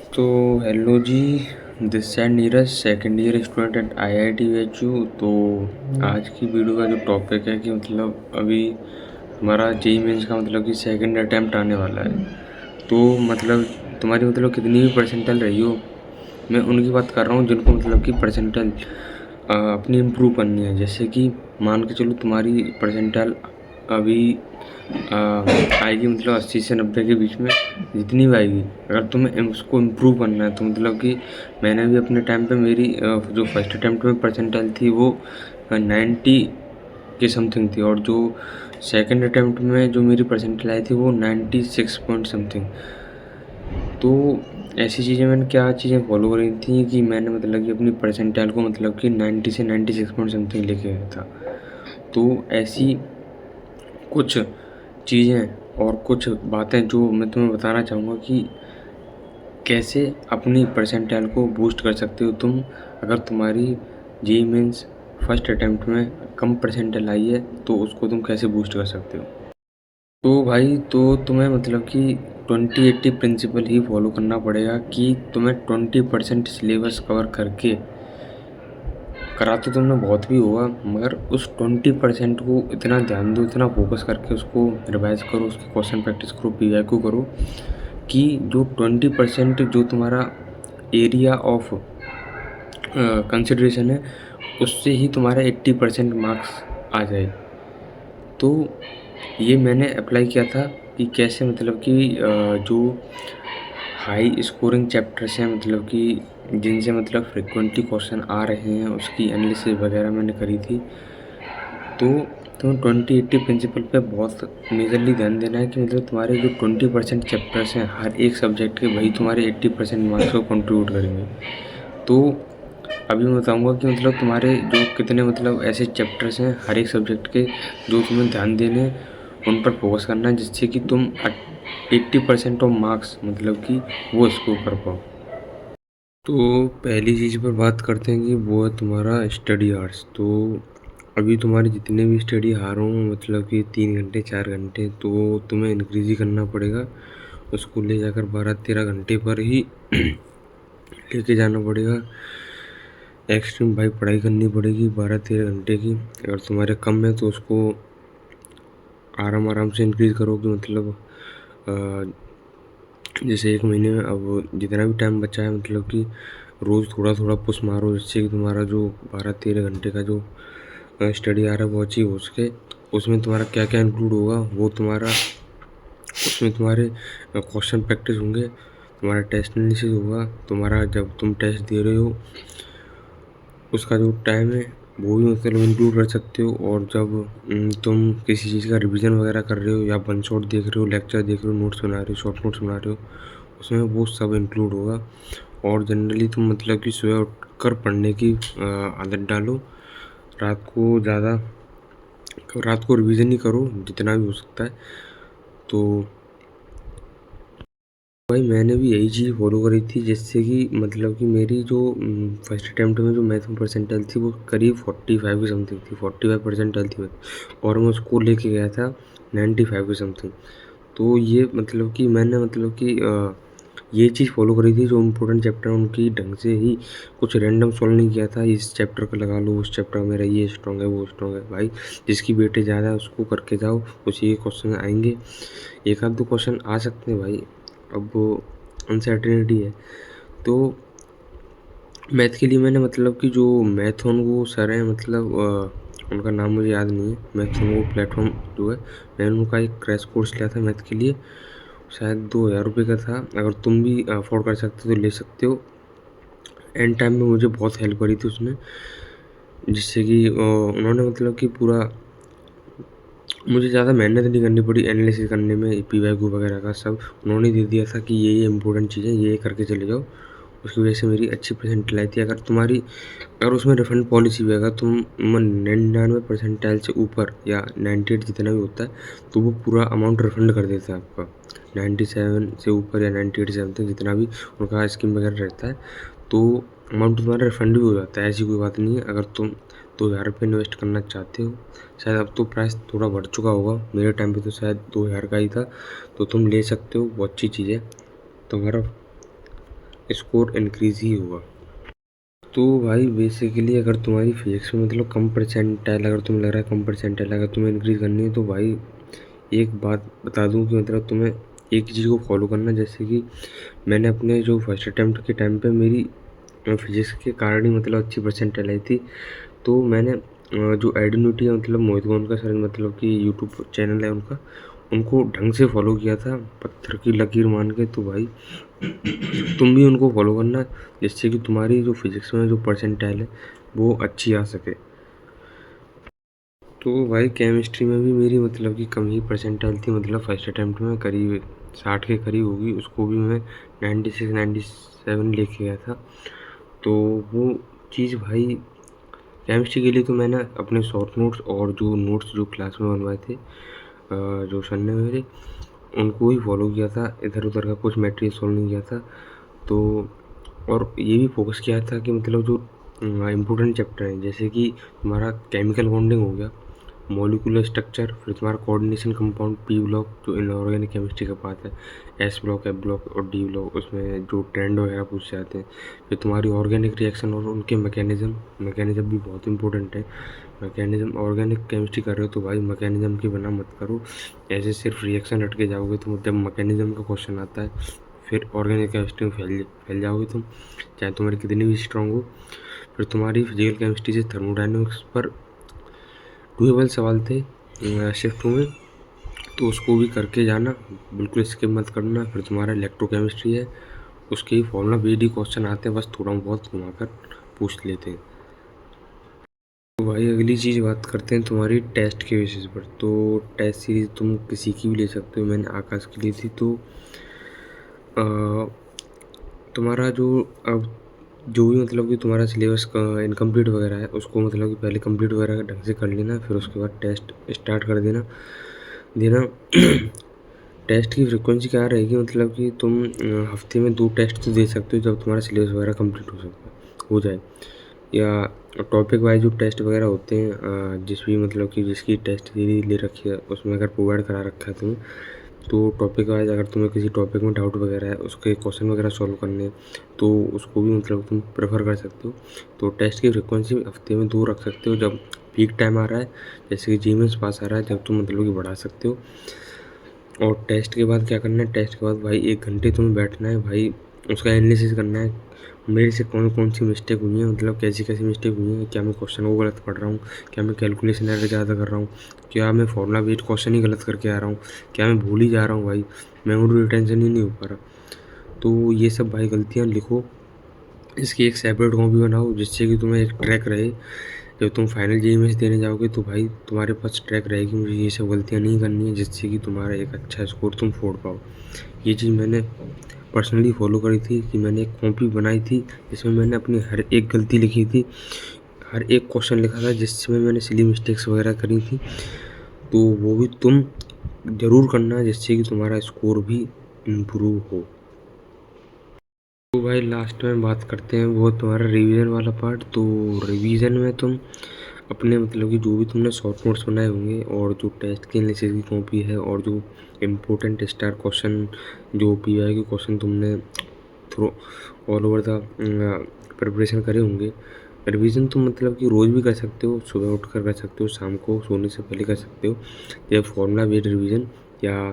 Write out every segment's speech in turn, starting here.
तो hello ji, this side Neeraj second year student at IIT VHU। तो आज की वीडियो का जो टॉपिक है कि मतलब अभी हमारा जेई मेंस का मतलब कि सेकंड अटैम्प्ट आने वाला है। तो मतलब तुम्हारी मतलब कितनी भी परसेंटाइल रही हो, मैं उनकी बात कर रहा हूँ जिनको मतलब कि परसेंटाइल अपनी इम्प्रूव करनी है। जैसे कि मान के चलो तुम्हारी परसेंटाइल अभी आएगी मतलब 80 से 90 के बीच में, जितनी भी आएगी अगर तुम्हें उसको इम्प्रूव करना है तो मतलब कि मैंने भी अपने टाइम पे मेरी जो फर्स्ट अटैम्प्ट में परसेंटाइल थी वो 90 के समथिंग थी, और जो सेकंड अटैम्प्ट में जो मेरी परसेंटाइल आई थी वो 96 पॉइंट समथिंग। तो ऐसी चीज़ें मैंने क्या चीज़ें फॉलो करी थी कि मैंने मतलब कि अपनी परसेंटाइल को मतलब कि 90 से 96 पॉइंट समथिंग लेके गया था। तो ऐसी कुछ चीज़ें और कुछ बातें जो मैं तुम्हें बताना चाहूँगा कि कैसे अपनी परसेंटाइल को बूस्ट कर सकते हो तुम, अगर तुम्हारी जेईई मेंस फर्स्ट अटेम्प्ट में कम परसेंटाइल आई है तो उसको तुम कैसे बूस्ट कर सकते हो। तो भाई तो तुम्हें मतलब कि 20-80 प्रिंसिपल ही फॉलो करना पड़ेगा कि तुम्हें 20% सिलेबस कवर करके करा तो तुमने बहुत भी होगा, मगर उस 20% को इतना ध्यान दो, इतना फोकस करके उसको रिवाइज करो, उसकी क्वेश्चन प्रैक्टिस करो, पीवाईक्यू करो कि जो 20% जो तुम्हारा एरिया ऑफ कंसिडरेशन है उससे ही तुम्हारा 80% मार्क्स आ जाए। तो ये मैंने अप्लाई किया था कि कैसे मतलब कि जो हाई स्कोरिंग चैप्टर्स हैं मतलब कि जिनसे मतलब फ्रिक्वेंटली क्वेश्चन आ रहे हैं उसकी एनालिसिस वगैरह मैंने करी थी। तो तुम्हें 20-80 प्रिंसिपल पे बहुत मेजरली ध्यान देना है कि मतलब तुम्हारे जो 20% चैप्टर्स हैं हर एक सब्जेक्ट के, वही तुम्हारे 80% मार्क्स को कंट्रीब्यूट करेंगे। तो अभी मैं बताऊंगा कि मतलब तुम्हारे जो कितने मतलब ऐसे चैप्टर्स हैं हर एक सब्जेक्ट के जो तुम्हें ध्यान देने हैं, उन पर फोकस करना है जिससे कि तुम 80% ऑफ मार्क्स मतलब कि वो स्कोर कर पाओ। तो पहली चीज़ पर बात करते हैं कि वो है तुम्हारा स्टडी आवर्स। तो अभी तुम्हारे जितने भी स्टडी हार हों मतलब कि 3 घंटे 4 घंटे, तो तुम्हें इंक्रीज़ ही करना पड़ेगा। उसको ले जाकर 12-13 घंटे पर ही लेके जाना पड़ेगा। एक्सट्रीम भाई पढ़ाई करनी पड़ेगी 12-13 घंटे की। अगर तुम्हारे कम है तो उसको आराम आराम से इंक्रीज़ करो कि मतलब जैसे 1 महीने में अब जितना भी टाइम बचा है मतलब कि रोज़ थोड़ा थोड़ा पुश मारो, जिससे कि तुम्हारा जो 12-13 घंटे का जो स्टडी आ रहा है वो अचीव हो सके। उसमें तुम्हारा क्या क्या इंक्लूड होगा वो तुम्हारा, उसमें तुम्हारे क्वेश्चन प्रैक्टिस होंगे, तुम्हारा टेस्ट एनालिसिस होगा, तुम्हारा जब तुम टेस्ट दे रहे हो उसका जो टाइम है वो भी मतलब इंक्लूड कर सकते हो। और जब तुम किसी चीज़ का रिवीजन वगैरह कर रहे हो या वन शॉट देख रहे हो, लेक्चर देख रहे हो, नोट्स बना रहे हो, शॉर्ट नोट्स बना रहे हो, उसमें वो सब इंक्लूड होगा। और जनरली तुम मतलब कि सुबह उठकर पढ़ने की आदत डालो। रात को ज़्यादा रात को रिवीजन ही करो जितना भी हो सकता है। तो भाई मैंने भी यही चीज़ फॉलो करी थी, जिससे कि मतलब कि मेरी जो फर्स्ट अटैम्प्ट में जो मैथ में परसेंटाइल थी वो करीब 45 की समथिंग थी, 45 परसेंटाइल थी और मैं उसको लेके गया था 95 की समथिंग। तो ये मतलब कि मैंने मतलब कि ये चीज़ फॉलो करी थी, जो इम्पोर्टेंट चैप्टर उनकी ढंग से ही कुछ रैंडम सॉल्व नहीं किया था, इस चैप्टर को लगा लो, उस चैप्टर मेरा ये स्ट्रॉन्ग है वो स्ट्रॉन्ग है। भाई जिसकी वेटेज ज़्यादा है उसको करके जाओ, उसी के क्वेश्चन आएंगे, एक आध दो क्वेश्चन आ सकते हैं भाई, अब अनसर्टेनिटी है। तो मैथ के लिए मैंने मतलब कि जो मैथन वो सर हैं मतलब उनका नाम मुझे याद नहीं है, मैथन वो प्लेटफॉर्म जो है, मैंने उनका एक क्रैश कोर्स लिया था मैथ के लिए, शायद 2000 रुपये का था। अगर तुम भी अफोर्ड कर सकते हो तो ले सकते हो। एंड टाइम में मुझे बहुत हेल्प करी थी उसने, जिससे कि उन्होंने मतलब कि पूरा मुझे ज़्यादा मेहनत नहीं करनी पड़ी एनालिसिस करने में, पीवाईक्यू वगैरह का सब उन्होंने दे दिया था कि ये इंपॉर्टेंट चीज़ें ये करके चले जाओ। उसकी वजह से मेरी अच्छी परसेंटाइल आई थी। अगर उसमें रिफंड पॉलिसी भी, अगर तुम 99 परसेंटाइल से ऊपर या 98 जितना भी होता है तो वो पूरा अमाउंट रिफंड कर देता है आपका। 97 से ऊपर या 98 से समथिंग जितना भी उनका स्कीम वगैरह रहता है तो अमाउंट तुम्हारा रिफंड भी हो जाता है। ऐसी कोई बात नहीं है। अगर तुम 2000 रुपये इन्वेस्ट करना चाहते हो, शायद अब तो प्राइस थोड़ा बढ़ चुका होगा, मेरे टाइम पे तो शायद 2000 का ही था, तो तुम ले सकते हो, वो अच्छी चीज़ है। तुम्हारा स्कोर इंक्रीज़ ही होगा। तो भाई बेसिकली अगर तुम्हारी फिजिक्स में मतलब कम परसेंटाइल, अगर तुम्हें लग रहा है कम परसेंटाइल अगर तुम्हें इंक्रीज़ करनी है, तो भाई एक बात बता दूं कि मतलब तुम्हें एक चीज़ को फॉलो करना। जैसे कि मैंने अपने जो फर्स्ट अटैम्प्ट के टाइम पे मेरी फिजिक्स के कारण ही मतलब अच्छी परसेंटाइल आई थी। तो मैंने जो आइडेंटिटी है मतलब मोहित गोंद का सर, मतलब कि यूट्यूब चैनल है उनका, उनको ढंग से फॉलो किया था पत्थर की लकीर मान के। तो भाई तुम भी उनको फॉलो करना, जिससे कि तुम्हारी जो फिजिक्स में जो परसेंटाइल है वो अच्छी आ सके। तो भाई केमिस्ट्री में भी मेरी मतलब कि कम ही परसेंटाइल थी, मतलब फर्स्ट अटैम्प्ट में करीब 60 के करीब होगी, उसको भी मैं 96 97 लेके गया था। तो वो चीज़ भाई केमिस्ट्री के लिए तो मैंने अपने शॉर्ट नोट्स और जो नोट्स जो क्लास में बनवाए थे जो सर ने मेरे, उनको ही फॉलो किया था, इधर उधर का कुछ मटेरियल सॉल्व नहीं किया था। तो और ये भी फोकस किया था कि मतलब जो इम्पोर्टेंट चैप्टर हैं, जैसे कि तुम्हारा केमिकल बॉन्डिंग हो गया, मॉलिक्यूलर स्ट्रक्चर, फिर तुम्हारा कोऑर्डिनेशन कंपाउंड पी ब्लॉक जो इनऑर्गेनिक केमिस्ट्री का पार्ट है, एस ब्लॉक, एफ ब्लॉक और डी ब्लॉक, उसमें जो ट्रेंड वगैरह पूछ जाते हैं। फिर तुम्हारी ऑर्गेनिक रिएक्शन और उनके मैकेनिज्म भी बहुत इंपॉर्टेंट है। मैकेनिज्म ऑर्गेनिक केमिस्ट्री कर रहे हो तो भाई मैकेनिज्म के बिना मत करो, ऐसे सिर्फ रिएक्शन रट के जाओगे तो जब मैकेनिज्म का क्वेश्चन आता है फिर ऑर्गेनिक केमिस्ट्री में फैल जाओगे तुम, चाहे तुम्हारी कितनी भी स्ट्रांग हो। फिर तुम्हारी फिजिकल केमिस्ट्री से थर्मोडाइनमिक्स पर डुएबल सवाल थे शिफ्ट में, तो उसको भी करके जाना, बिल्कुल स्किप मत करना। फिर तुम्हारा इलेक्ट्रोकेमिस्ट्री है, उसके ही फॉर्मूला बेस्ड ही क्वेश्चन आते हैं, बस थोड़ा बहुत घुमाकर पूछ लेते हैं। तो भाई अगली चीज़ बात करते हैं तुम्हारी टेस्ट के बेसिस पर। तो टेस्ट सीरीज़ तुम किसी की भी ले सकते हो, मैंने आकाश की ली थी। तो तुम्हारा जो अब जो भी मतलब कि तुम्हारा सिलेबस का इनकम्प्लीट वगैरह है, उसको मतलब कि पहले कंप्लीट वगैरह ढंग से कर लेना, फिर उसके बाद टेस्ट स्टार्ट कर देना। टेस्ट की फ्रीक्वेंसी क्या रहेगी, मतलब कि तुम हफ्ते में 2 टेस्ट तो दे सकते हो जब तुम्हारा सिलेबस वगैरह कंप्लीट हो जाए, या टॉपिक वाइज जो टेस्ट वगैरह होते हैं जिस भी मतलब कि जिसकी टेस्ट सीरीज ले रखी है उसमें अगर प्रोवाइड करा रखा है तुम्हें, तो टॉपिक वाइज अगर तुम्हें किसी टॉपिक में डाउट वगैरह है, उसके क्वेश्चन वगैरह सॉल्व करने, तो उसको भी मतलब तुम प्रेफर कर सकते हो। तो टेस्ट की फ्रिक्वेंसी हफ्ते में 2 रख सकते हो, जब पीक टाइम आ रहा है जैसे कि जीमेंस पास आ रहा है तब तुम मतलब कि बढ़ा सकते हो। और टेस्ट के बाद क्या करना है, टेस्ट के बाद भाई 1 घंटे तुम्हें बैठना है भाई, उसका एनालिसिस करना है मेरे से कौन कौन सी मिस्टेक हुई है, मतलब कैसी कैसी मिस्टेक हुई है, क्या मैं क्वेश्चन को गलत पढ़ रहा हूँ, क्या मैं कैलकुलेशन एरर ज़्यादा कर रहा हूँ, क्या मैं फॉर्मूला बेस्ड क्वेश्चन ही गलत करके आ रहा हूँ, क्या मैं भूल ही जा रहा हूँ भाई, मेमोरी रिटेंशन ही नहीं हो पा रहा। तो ये सब भाई गलतियाँ लिखो, इसकी एक सेपरेट कॉपी बनाओ, जिससे कि तुम्हें एक ट्रैक रहे। जब तुम फाइनल जेईई में देने जाओगे तो भाई तुम्हारे पास ट्रैक रहेगी, मुझे ये सब गलतियाँ नहीं करनी है, जिससे कि तुम्हारा एक अच्छा स्कोर तुम फोड़ पाओ। ये चीज़ मैंने पर्सनली फॉलो करी थी कि मैंने एक कॉपी बनाई थी जिसमें मैंने अपनी हर एक गलती लिखी थी, हर एक क्वेश्चन लिखा था जिसमें मैंने सिली मिस्टेक्स वगैरह करी थी। तो वो भी तुम ज़रूर करना, जिससे कि तुम्हारा स्कोर भी इम्प्रूव हो। तो भाई लास्ट में बात करते हैं वो तुम्हारा रिवीजन वाला पार्ट। तो रिवीजन में तुम अपने मतलब कि जो भी तुमने शॉर्ट नोट्स बनाए होंगे और जो टेस्ट की एनालिसिस की कॉपी है और जो इम्पोर्टेंट स्टार क्वेश्चन जो पीवाई के क्वेश्चन तुमने through all over the preparation करे होंगे, रिवीजन तुम मतलब कि रोज़ भी कर सकते हो, सुबह उठ कर सकते हो, शाम को सोने से पहले कर सकते हो, या फॉर्मूला बेस्ड रिवीजन या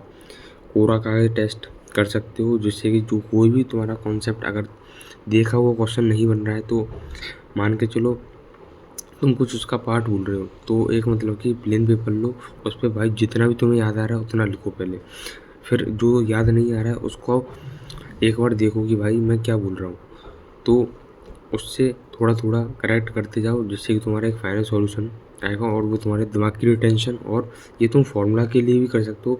कोरा का टेस्ट कर सकते हो, जिससे कि जो कोई भी तुम्हारा कॉन्सेप्ट अगर देखा हुआ क्वेश्चन नहीं बन रहा है तो मान के चलो तुम कुछ उसका पार्ट भूल रहे हो, तो एक मतलब कि प्लेन पेपर लो, उस पर भाई जितना भी तुम्हें याद आ रहा है उतना लिखो पहले, फिर जो याद नहीं आ रहा है उसको एक बार देखो कि भाई मैं क्या बोल रहा हूँ, तो उससे थोड़ा थोड़ा करेक्ट करते जाओ, जिससे कि तुम्हारा एक फाइनल सॉल्यूशन आएगा और वो तुम्हारे दिमाग की रिटेंशन। और ये तुम फॉर्मूला के लिए भी कर सकते हो,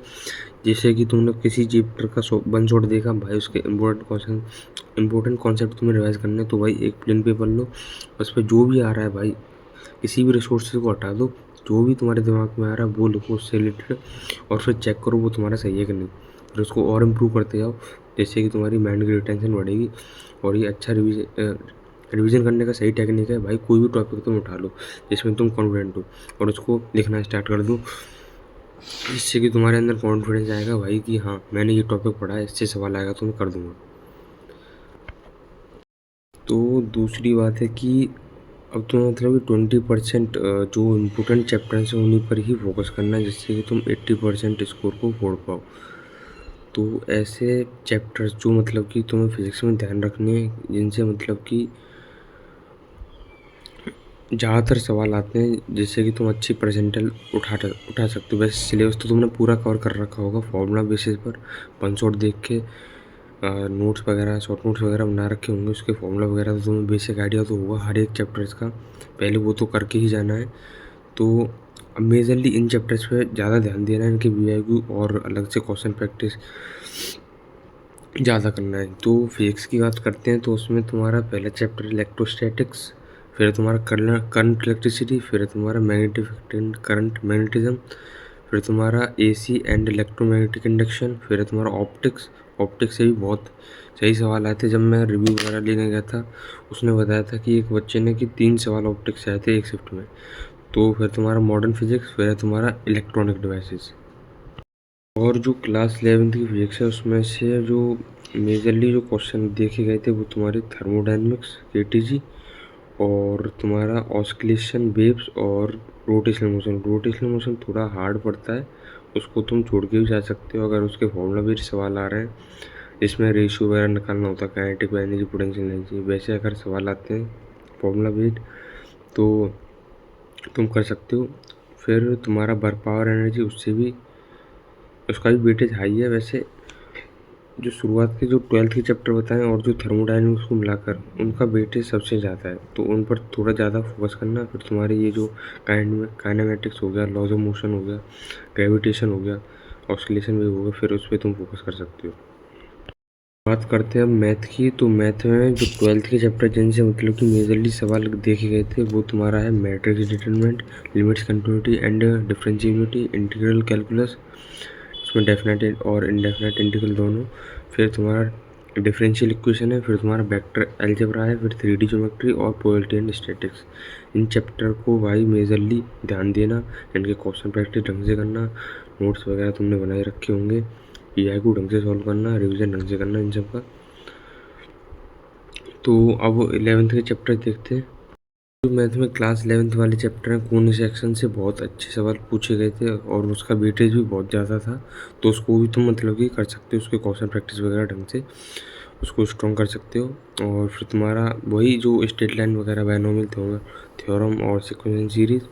जैसे कि तुमने किसी चैप्टर का वन शॉट देखा भाई, उसके इम्पोर्टेंट कॉन्सेप्ट तुम्हें रिवाइज करने, तो भाई एक प्लेन पेपर लो, उस पर जो भी आ रहा है भाई किसी भी रिसोर्सेज को हटा दो, जो भी तुम्हारे दिमाग में आ रहा है वो लिखो उससे रिलेटेड, और फिर चेक करो वो तुम्हारा सही है कि नहीं, फिर उसको और इम्प्रूव करते जाओ, जैसे कि तुम्हारी माइंड की रिटेंशन बढ़ेगी। और ये अच्छा रिवीजन करने का सही टेक्निक है भाई, कोई भी टॉपिक तुम उठा लो जिसमें तुम कॉन्फिडेंट हो और उसको लिखना स्टार्ट कर दो, जिससे कि तुम्हारे अंदर कॉन्फिडेंस आएगा भाई कि हाँ मैंने ये टॉपिक पढ़ा है, इससे सवाल आएगा तो मैं कर दूंगा। दूसरी बात है कि अब तुम्हें मतलब कि 20% जो इम्पोर्टेंट चैप्टर्स हैं उन्हीं पर ही फोकस करना है, जिससे कि तुम 80% स्कोर को फोड़ पाओ। तो ऐसे चैप्टर्स जो मतलब कि तुम्हें फिजिक्स में ध्यान रखने हैं, जिनसे मतलब कि ज़्यादातर सवाल आते हैं, जिससे कि तुम अच्छी परसेंटाइल उठा सकते हो। वैसे सिलेबस तो तुमने पूरा कवर कर रखा होगा फॉर्मूला बेसिस पर, वन शॉट देख के नोट्स वगैरह, शॉर्ट नोट्स वगैरह बना रखे होंगे, उसके फॉर्मूला वगैरह तो तुम्हें बेसिक आइडिया तो होगा हर एक चैप्टर्स का, पहले वो तो करके ही जाना है। तो अब मेजरली इन चैप्टर्स पे ज़्यादा ध्यान देना है, इनके वीआईक्यू और अलग से क्वेश्चन प्रैक्टिस ज़्यादा करना है। तो फिजिक्स की बात करते हैं तो उसमें तुम्हारा पहला चैप्टर इलेक्ट्रोस्टैटिक्स, फिर तुम्हारा करंट इलेक्ट्रिसिटी, फिर तुम्हारा मैग्नेटिक करंट मैग्नेटिज्म, फिर तुम्हारा एसी एंड इलेक्ट्रोमैग्नेटिक इंडक्शन, फिर तुम्हारा ऑप्टिक्स। ऑप्टिक्स से भी बहुत सही सवाल आए थे। जब मैं रिव्यू वगैरह लेने गया था, उसने बताया था कि एक बच्चे ने कि 3 सवाल ऑप्टिक्स से आए थे एक शिफ्ट में। तो फिर तुम्हारा मॉडर्न फिजिक्स, फिर तुम्हारा इलेक्ट्रॉनिक डिवाइसेस। और जो क्लास 11th की फिजिक्स है उसमें से जो मेजरली जो क्वेश्चन देखे गए थे वो तुम्हारे थर्मोडायनेमिक्स, केटीजी, और तुम्हारा ऑस्किलेशन वेव्स और रोटेशनल मोशन। रोटेशनल मोशन थोड़ा हार्ड पड़ता है, उसको तुम छोड़ के भी जा सकते हो अगर उसके फॉर्मूला बेस्ड सवाल आ रहे हैं, इसमें रेशियो वगैरह निकालना होता है, काइनेटिक एनर्जी, पोटेंशियल एनर्जी। वैसे अगर सवाल आते हैं फॉर्मूला बेस्ड तो तुम कर सकते हो। फिर तुम्हारा वर्क पावर एनर्जी, उससे भी उसका भी वेटेज हाई है। वैसे जो शुरुआत के जो 12th के चैप्टर बताएं और जो थर्मोडायनेमिक्स को मिलाकर उनका वेटेज सबसे ज़्यादा है, तो उन पर थोड़ा ज़्यादा फोकस करना। फिर तुम्हारे ये जो काइनेमेटिक्स हो गया, लॉज ऑफ मोशन हो गया, ग्रेविटेशन हो गया, ऑस्किलेशन वेव हो गया, फिर उस पर तुम फोकस कर सकते हो। बात करते हैं अब मैथ की। तो मैथ में जो 12th के चैप्टर जिनसे मतलब कि मेजरली सवाल देखे गए थे वो तुम्हारा है matrix determinant, limits, continuity and differentiability, integral calculus, इसमें डेफिनेट और इनडेफिनेट इंटीग्रल दोनों। फिर तुम्हारा डिफरेंशियल इक्वेशन है, फिर तुम्हारा वेक्टर अलजेब्रा है, फिर 3D ज्योमेट्री और probability and statics. In chapter को भाई मेजरली ध्यान देना, इनके क्वेश्चन प्रैक्टिस ढंग से करना, नोट्स वगैरह तुमने बनाए रखे होंगे, पीआई को ढंग से सॉल्व करना, रिविजन ढंग से करना इन सब का। तो अब 11th के चैप्टर देखते हैं। जो मैथ में क्लास 11th वाले चैप्टर हैं, कौन सेक्शन से बहुत अच्छे सवाल पूछे गए थे और उसका वेटेज भी बहुत ज़्यादा था, तो उसको भी तुम मतलब कि कर सकते हो, उसके क्वेश्चन प्रैक्टिस वगैरह ढंग से उसको स्ट्रॉन्ग कर सकते हो। और फिर तुम्हारा वही जो स्ट्रेट लाइन वगैरह, बायनोमियल थ्योरम और सीक्वेंशियल सीरीज,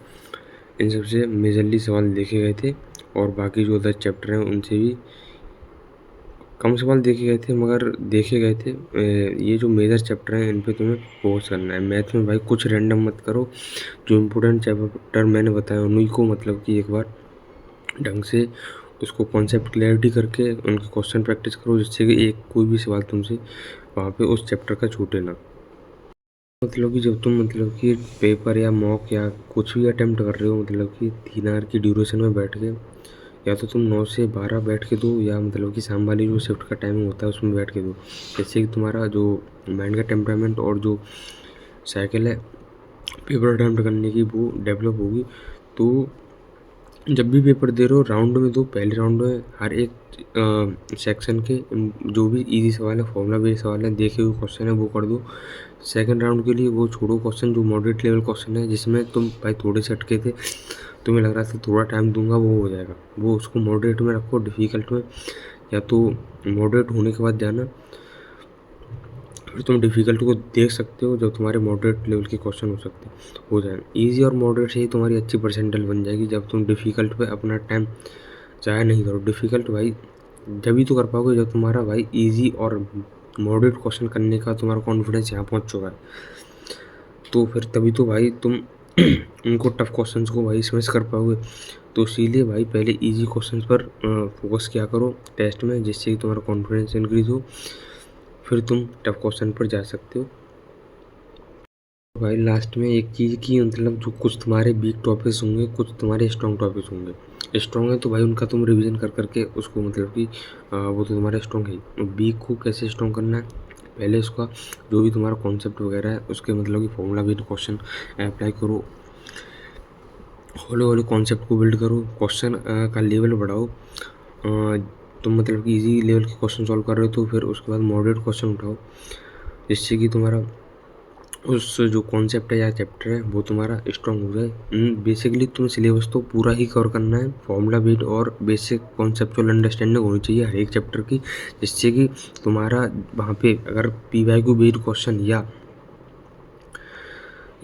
इन सब से मेजरली सवाल देखे गए थे। और बाकी जो 10 चैप्टर हैं उनसे भी कम सवाल देखे गए थे, मगर देखे गए थे। ये जो मेजर चैप्टर हैं इन पे तुम्हें फोकस करना है। मैथ में भाई कुछ रैंडम मत करो, जो इम्पोर्टेंट चैप्टर मैंने बताया उन्हीं को मतलब कि एक बार ढंग से उसको कॉन्सेप्ट क्लैरिटी करके उनके क्वेश्चन प्रैक्टिस करो, जिससे कि एक कोई भी सवाल तुमसे वहाँ पे उस चैप्टर का छूटे ना। मतलब कि जब तुम मतलब कि पेपर या मॉक या कुछ भी अटेम्प्ट कर रहे हो, मतलब कि 3 आवर की ड्यूरेशन में बैठ के, या तो तुम 9 से 12 बैठ के दो, या मतलब कि शाम वाली जो शिफ्ट का टाइमिंग होता है उसमें बैठ के दो, जिससे कि तुम्हारा जो माइंड का टेम्परामेंट और जो साइकिल है पेपर अटेम्प्ट करने की वो डेवलप होगी। तो जब भी पेपर दे रहे हो राउंड में दो। पहले राउंड में हर एक सेक्शन के जो भी इजी सवाल है, फॉर्मूला बेस्ड सवाल है, देखे हुए क्वेश्चन है, वो कर दो। सेकंड राउंड के लिए वो छोड़ो क्वेश्चन जो मॉडरेट लेवल क्वेश्चन है, जिसमें तुम भाई थोड़े से अटके थे, तुम्हें लग रहा था थोड़ा टाइम दूंगा वो हो जाएगा, वो उसको मॉडरेट में रखो। डिफ़िकल्ट में या तो मॉडरेट होने के बाद जाना, फिर तुम डिफ़िकल्ट को देख सकते हो जब तुम्हारे मॉडरेट लेवल के क्वेश्चन हो जाए। ईजी और मॉडरेट से ही तुम्हारी अच्छी परसेंटाइल बन जाएगी। जब तुम डिफ़िकल्ट पे अपना टाइम ज़ाया नहीं करो। डिफ़िकल्ट भाई जब ही तो कर पाओगे जब तुम्हारा भाई ईजी और मॉडरेट क्वेश्चन करने का तुम्हारा कॉन्फिडेंस यहाँ पहुँच चुका है, तो फिर तभी तो भाई तुम उनको टफ क्वेश्चंस को भाई स्मैश कर पाओगे। तो इसीलिए भाई पहले इजी क्वेश्चंस पर फोकस किया करो टेस्ट में, जिससे कि तुम्हारा कॉन्फिडेंस इंक्रीज हो, फिर तुम टफ क्वेश्चन पर जा सकते हो। भाई लास्ट में एक चीज़ की मतलब जो कुछ तुम्हारे वीक टॉपिक्स होंगे, कुछ तुम्हारे स्ट्रॉन्ग टॉपिक्स होंगे। स्ट्रॉन्ग है तो भाई उनका तुम रिवीजन कर करके उसको मतलब कि वो तो तुम्हारा स्ट्रॉन्ग है। वीक को कैसे स्ट्रॉन्ग करना है, पहले उसका जो भी तुम्हारा कॉन्सेप्ट वगैरह है उसके मतलब कि फॉर्मूला बेस्ड क्वेश्चन अप्लाई करो, हौले हौले कॉन्सेप्ट को बिल्ड करो, क्वेश्चन का लेवल बढ़ाओ। तुम मतलब कि इजी लेवल के क्वेश्चन सॉल्व कर रहे हो तो फिर उसके बाद मॉडरेट क्वेश्चन उठाओ, जिससे कि तुम्हारा उस जो कॉन्सेप्ट है या चैप्टर है वो तुम्हारा स्ट्रांग हो जाए। बेसिकली तुम्हें सिलेबस तो पूरा ही कवर करना है, फॉर्मूला बेस्ड और बेसिक कॉन्सेप्चुअल अंडरस्टैंडिंग होनी चाहिए हर एक चैप्टर की, जिससे कि तुम्हारा वहाँ पे अगर PYQ बेस्ड क्वेश्चन या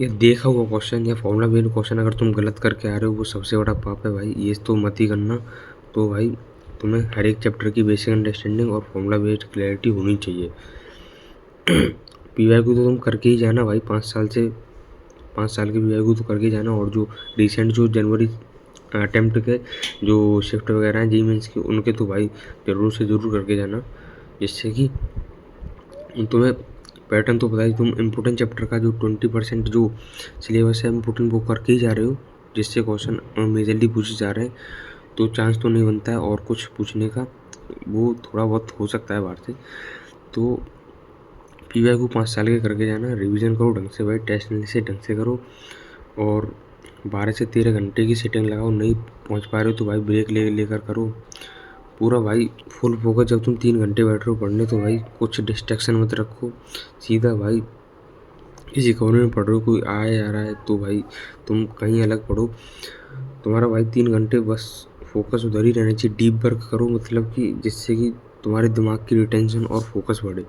देखा हुआ क्वेश्चन या फॉर्मूला बेस्ड क्वेश्चन अगर तुम गलत करके आ रहे हो, वो सबसे बड़ा पाप है भाई, ये तो मत ही करना। तो भाई तुम्हें हर एक चैप्टर की बेसिक अंडरस्टैंडिंग और फॉर्मूला बेस्ड क्लैरिटी होनी चाहिए। PYQ तो तुम करके ही जाना भाई, 5 साल के PYQ तो करके जाना। और जो रिसेंट जो जनवरी अटेम्प्ट के जो शिफ्ट वगैरह हैं जी मेंस की, उनके तो भाई ज़रूर से ज़रूर करके जाना, जिससे कि तुम्हें पैटर्न तो पता ही, तुम इम्पोर्टेंट चैप्टर का जो 20% जो सिलेबस है इम्पोर्टेंट वो करके ही जा रहे हो, जिससे क्वेश्चन मेजरली पूछे जा रहे हैं। तो चांस तो नहीं बनता है और कुछ पूछने का, वो थोड़ा बहुत हो सकता है बाहर से। तो PYQ 5 साल के करके जाना, रिवीजन करो ढंग से भाई, टेस्ट एनालिसिस ढंग से करो, और 12 से 13 घंटे की सिटिंग लगाओ। नहीं पहुंच पा रहे हो तो भाई ब्रेक लेकर करो पूरा भाई फुल फोकस। जब तुम 3 घंटे बैठ रहे हो पढ़ने, तो भाई कुछ डिस्ट्रैक्शन मत रखो, सीधा भाई किसी कोने में पढ़ रहे हो, कोई आए आ रहा है तो भाई तुम कहीं अलग पढ़ो। तुम्हारा भाई 3 घंटे बस फोकस उधर ही रहना चाहिए, डीप वर्क करो, मतलब कि जिससे कि तुम्हारे दिमाग की रिटेंशन और फोकस बढ़े।